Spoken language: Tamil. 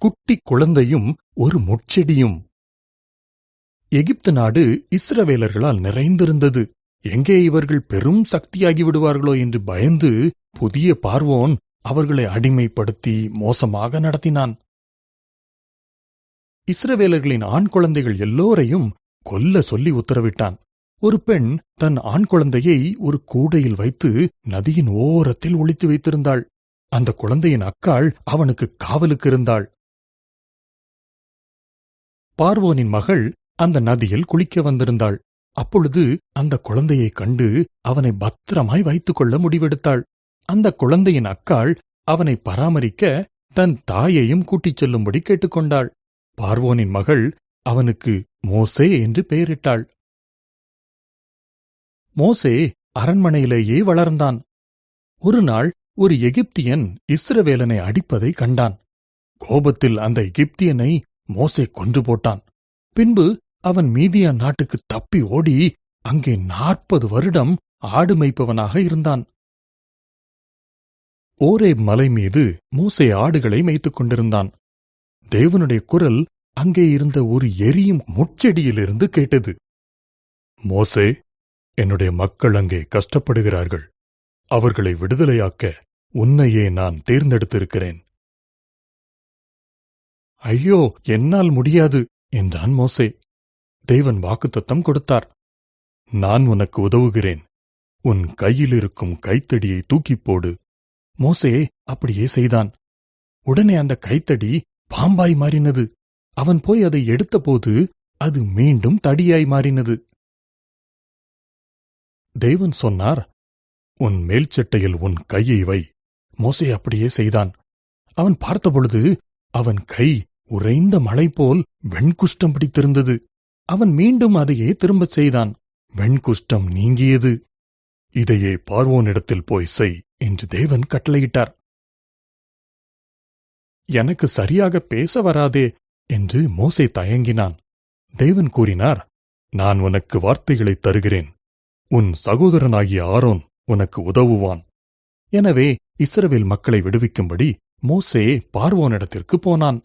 குட்டி குழந்தையும் ஒரு முட்செடியும். எகிப்து நாடு இஸ்ரவேலர்களால் நிறைந்திருந்தது. எங்கே இவர்கள் பெரும் சக்தியாகி விடுவார்களோ என்று பயந்து புதிய பார்வோன் அவர்களை அடிமைப்படுத்தி மோசமாக நடத்தினான். இஸ்ரவேலர்களின் ஆண் குழந்தைகள் எல்லோரையும் கொல்ல சொல்லி உத்தரவிட்டான். ஒரு பெண் தன் ஆண் குழந்தையை ஒரு கூடையில் வைத்து நதியின் ஓரத்தில் ஒளித்து வைத்திருந்தாள். அந்த குழந்தையின் அக்காள் அவனுக்கு காவலுக்கு இருந்தாள். பார்வோனின் மகள் அந்த நதியில் குளிக்க வந்திருந்தாள். அப்பொழுது அந்த குழந்தையைக் கண்டு அவனை பத்திரமாய் வைத்துக் கொள்ள முடிவெடுத்தாள். அந்த குழந்தையின் அக்காள் அவனை பராமரிக்க தன் தாயையும் கூட்டிச் செல்லும்படி கேட்டுக்கொண்டாள். பார்வோனின் மகள் அவனுக்கு மோசே என்று பெயரிட்டாள். மோசே அரண்மனையிலேயே வளர்ந்தான். ஒருநாள் ஒரு எகிப்தியன் இஸ்ரவேலனை அடிப்பதை கண்டான். கோபத்தில் அந்த எகிப்தியனை மோசே கொன்று போட்டான். பின்பு அவன் மீதியான் நாட்டுக்கு தப்பி ஓடி அங்கே 40 வருடம் ஆடு மேய்ப்பவனாக இருந்தான். ஓரேப் மலை மீது மோசே ஆடுகளை மேய்த்துக் கொண்டிருந்தான். தேவனுடைய குரல் அங்கே இருந்த ஒரு எரியும் முட்செடியிலிருந்து கேட்டது. மோசே, என்னுடைய மக்கள் அங்கே கஷ்டப்படுகிறார்கள். அவர்களை விடுதலையாக்க உன்னையே நான் தேர்ந்தெடுத்திருக்கிறேன். ஐயோ, என்னால் முடியாது என்றான் மோசே. தேவன் வாக்குத்தத்தம் கொடுத்தார். நான் உனக்கு உதவுகிறேன். உன் கையில் இருக்கும் கைத்தடியை தூக்கிப் போடு. மோசே அப்படியே செய்தான். உடனே அந்த கைத்தடி பாம்பாய் மாறினது. அவன் போய் அதை எடுத்தபோது அது மீண்டும் தடியாய் மாறினது. தேவன் சொன்னார், உன் மேல்சட்டையில் உன் கையை வை. மோசே அப்படியே செய்தான். அவன் பார்த்தபொழுது அவன் கை உறைந்த மலை போல் வெண்குஷ்டம் பிடித்திருந்தது. அவன் மீண்டும் அதையே திரும்பச் செய்தான். வெண்குஷ்டம் நீங்கியது. இதையே பார்வோனிடத்தில் போய் செய் என்று தேவன் கட்டளையிட்டார். எனக்கு சரியாக பேச வராதே என்று மோசே தயங்கினான். தேவன் கூறினார், நான் உனக்கு வார்த்தைகளைத் தருகிறேன். உன் சகோதரனாகிய ஆரோன் உனக்கு உதவுவான். எனவே இஸ்ரவேல் மக்களை விடுவிக்கும்படி மோசே பார்வோனிடத்திற்கு போனான்.